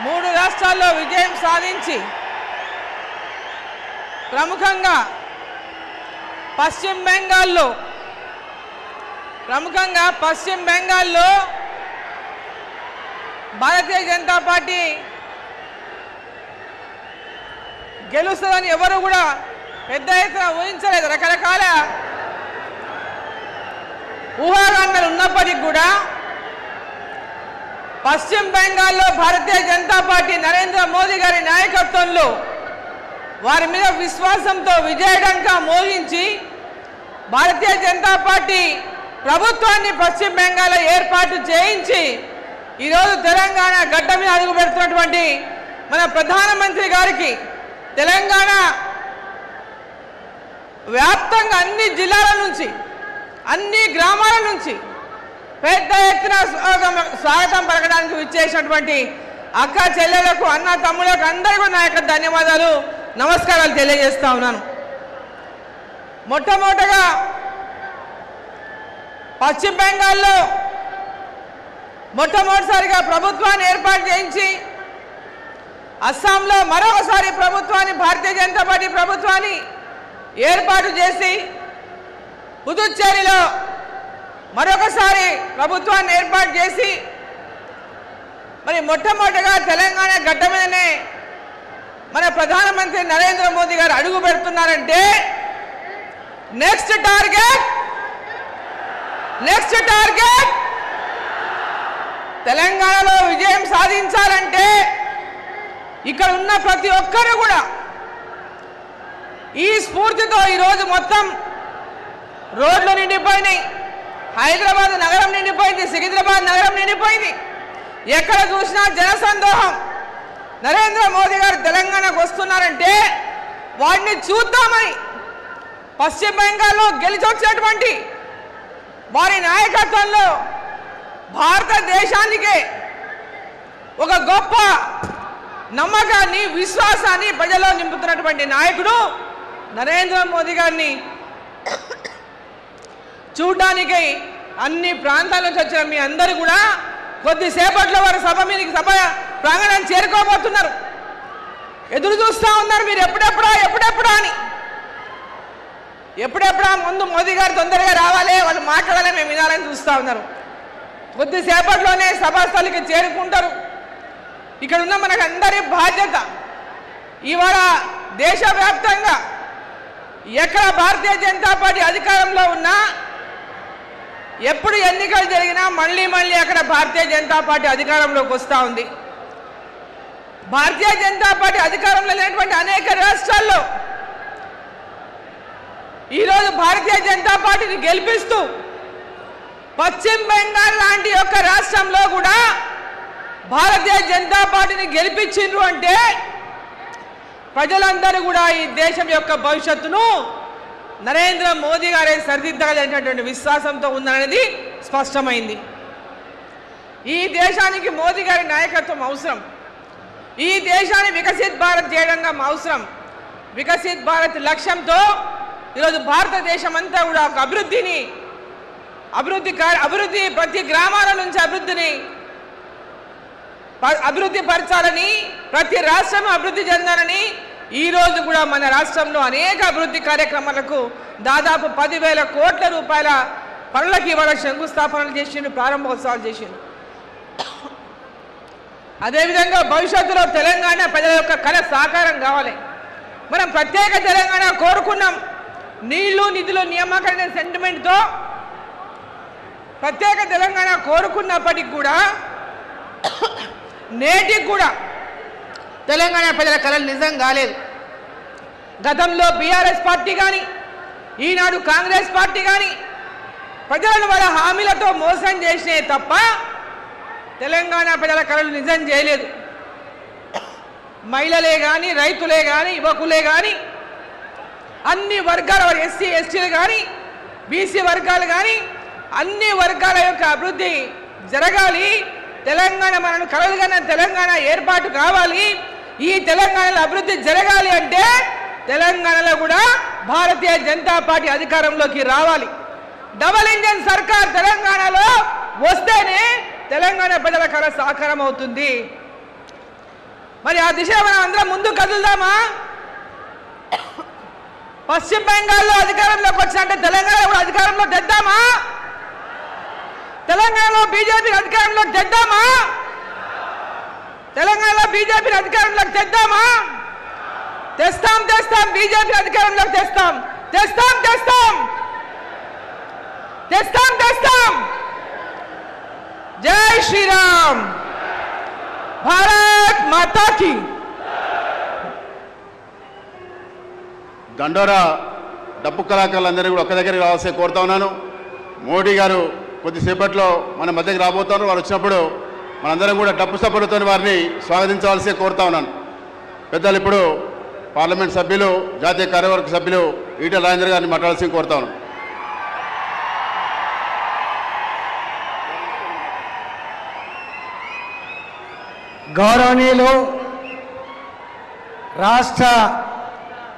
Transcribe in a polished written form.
3 రాష్ట్రాల్లో విజయం సాధించి ప్రముఖంగా పశ్చిమ బెంగాల్లో భారతీయ జనతా పార్టీ గెలుస్తుందని ఎవరు కూడా పెద్ద ఎత్తున ఊహించలేదు. రకరకాల ఊహాగానాలు ఉన్నప్పటికీ కూడా పశ్చిమ బెంగాల్లో భారతీయ జనతా పార్టీ నరేంద్ర మోదీ గారి నాయకత్వంలో వారి మీద విశ్వాసంతో విజయడంకా మోగించి భారతీయ జనతా పార్టీ ప్రభుత్వాన్ని పశ్చిమ బెంగాల్లో ఏర్పాటు చేయించి ఈరోజు తెలంగాణ గడ్డ మీద అడుగు పెడుతున్నటువంటి మన ప్రధానమంత్రి గారికి తెలంగాణ వ్యాప్తంగా అన్ని జిల్లాల నుంచి అన్ని గ్రామాల నుంచి పెద్ద ఎత్తున స్వాగతం పలకడానికి విచ్చేసినటువంటి అక్క చెల్లెలకు అన్న తమ్ములకు అందరికీ నా యొక్క ధన్యవాదాలు నమస్కారాలు తెలియజేస్తా ఉన్నాను. మొట్టమొదటగా పశ్చిమ బెంగాల్లో మొట్టమొదటిసారిగా ప్రభుత్వాన్ని ఏర్పాటు చేయించి అస్సాంలో మరొకసారి ప్రభుత్వాన్ని భారతీయ జనతా పార్టీ ప్రభుత్వాన్ని ఏర్పాటు చేసి పుదుచ్చేరిలో మరొకసారి ప్రభుత్వాన్ని ఏర్పాటు చేసి మరి మొట్టమొదటిగా తెలంగాణ గడ్డ మీదనే మన ప్రధానమంత్రి నరేంద్ర మోదీ గారు అడుగు పెడుతున్నారంటే నెక్స్ట్ టార్గెట్ తెలంగాణలో విజయం సాధించాలంటే ఇక్కడ ఉన్న ప్రతి ఒక్కరు కూడా ఈ స్ఫూర్తితో ఈరోజు మొత్తం రోడ్లు నిండిపోయినాయి. హైదరాబాద్ నగరం నిండిపోయింది, సికింద్రాబాద్ నగరం నిండిపోయింది. ఎక్కడ చూసినా జనసందోహం. నరేంద్ర మోదీ గారు తెలంగాణకు వస్తున్నారంటే వాడిని చూద్దామని పశ్చిమ బెంగాల్లో గెలిచొచ్చినటువంటి వారి నాయకత్వంలో భారతదేశానికే ఒక గొప్ప నమ్మకాన్ని విశ్వాసాన్ని ప్రజల్లో నింపుతున్నటువంటి నాయకుడు నరేంద్ర మోదీ గారిని చూడడానికి అన్ని ప్రాంతాల నుంచి వచ్చిన మీ అందరూ కూడా కొద్దిసేపట్లో వారు సభ ప్రాంగణం చేరుకోబోతున్నారు. ఎదురు చూస్తూ ఉన్నారు మీరు ఎప్పుడెప్పుడా అని. ఎప్పుడెప్పుడా ముందు మోదీ గారు తొందరగా రావాలి, వాళ్ళు మాట్లాడాలి, మేము వినాలని చూస్తూ ఉన్నారు. కొద్దిసేపట్లోనే సభాస్థలికి చేరుకుంటారు. ఇక్కడ ఉన్న మనకు అందరి బాధ్యత ఇవాళ దేశవ్యాప్తంగా ఎక్కడ భారతీయ జనతా పార్టీ అధికారంలో ఉన్నా ఎప్పుడు ఎన్నికలు జరిగినా మళ్ళీ అక్కడ భారతీయ జనతా పార్టీ అధికారంలోకి వస్తూ ఉంది. భారతీయ జనతా పార్టీ అధికారంలో లేనటువంటి అనేక రాష్ట్రాల్లో ఈరోజు భారతీయ జనతా పార్టీని గెలిపిస్తూ పశ్చిమ బెంగాల్ లాంటి యొక్క రాష్ట్రంలో కూడా భారతీయ జనతా పార్టీని గెలిపించిండ్రు అంటే ప్రజలందరూ కూడా ఈ దేశం యొక్క భవిష్యత్తును నరేంద్ర మోదీ గారే సరిదిద్దగలిగినటువంటి విశ్వాసంతో ఉందనేది స్పష్టమైంది. ఈ దేశానికి మోదీ గారి నాయకత్వం అవసరం. ఈ దేశాన్ని వికసిత్ భారత్ చేయడం అవసరం. వికసిత్ భారత్ లక్ష్యంతో ఈరోజు భారతదేశం అంతా కూడా ఒక అభివృద్ధి ప్రతి గ్రామాల నుంచి అభివృద్ధి పరచాలని, ప్రతి రాష్ట్రం అభివృద్ధి చెందాలని ఈరోజు కూడా మన రాష్ట్రంలో అనేక అభివృద్ధి కార్యక్రమాలకు దాదాపు 10,000 కోట్ల రూపాయల పనులకు ఇవాళ శంకుస్థాపనలు చేసిండు, ప్రారంభోత్సవాలు చేసిండు. అదేవిధంగా భవిష్యత్తులో తెలంగాణ ప్రజల యొక్క కళ సాకారం కావాలి. మనం ప్రత్యేక తెలంగాణ కోరుకున్నాం. నీళ్లు నిధులు నియామకం సెంటిమెంట్తో ప్రత్యేక తెలంగాణ కోరుకున్నప్పటికీ కూడా నేటికి కూడా తెలంగాణ ప్రజల కళలు నిజం కాలేదు. గతంలో బీఆర్ఎస్ పార్టీ కానీ ఈనాడు కాంగ్రెస్ పార్టీ కానీ ప్రజలను వాళ్ళ హామీలతో మోసం చేసినే తప్ప తెలంగాణ ప్రజల కళలు నిజం చేయలేదు. మహిళలే కానీ, రైతులే కానీ, యువకులే కానీ, అన్ని వర్గాల ఎస్సీ ఎస్టీలు కానీ, బీసీ వర్గాలు కానీ అన్ని వర్గాల యొక్క అభివృద్ధి జరగాలి. తెలంగాణ మనను కలలుగన్న తెలంగాణ ఏర్పాటు కావాలి. ఈ తెలంగాణలో అభివృద్ధి జరగాలి అంటే తెలంగాణలో కూడా భారతీయ జనతా పార్టీ అధికారంలోకి రావాలి. డబుల్ ఇంజన్ సర్కార్ తెలంగాణలో వస్తేనే తెలంగాణ ప్రజల కళ సాకారం అవుతుంది. మరి ఆ దిశ మనం అందరం ముందుకు కదులుదామా? పశ్చిమ బెంగాల్లో అధికారంలోకి వచ్చినట్టే తెలంగాణ కూడా అధికారంలో తెద్దామా? తెలంగాణలో బీజేపీని అధికారంలోకి తెద్దామా? తెలంగాణలో బీజేపీని అధికారంలోకి తెద్దామా? తెస్తాం తెస్తాం, బీజేపీ అధికారంలోకి తెస్తాం తెస్తాం తెస్తాం తెస్తాం తెస్తాం. జై శ్రీరామ్, భారత్ మాతా కీ. దండోరా డప్పు కళాకారులందరూ కూడా ఒక్క దగ్గరికి రావాల్సి కోరుతా ఉన్నాను. మోడీ గారు కొద్దిసేపట్లో మన మధ్యకి రాబోతున్నారు. వారు వచ్చినప్పుడు మనందరం కూడా డప్పు సభలతో వారిని స్వాగతించవలసి కోరుతా ఉన్నాను. పెద్దలు ఇప్పుడు పార్లమెంట్ సభ్యులు, జాతీయ కార్యవర్గ సభ్యులు ఈటెల రాజేందర్ గారిని మాట్లాడాల్సి కోరుతా ఉన్నాను. గౌరవనీయులు రాష్ట్ర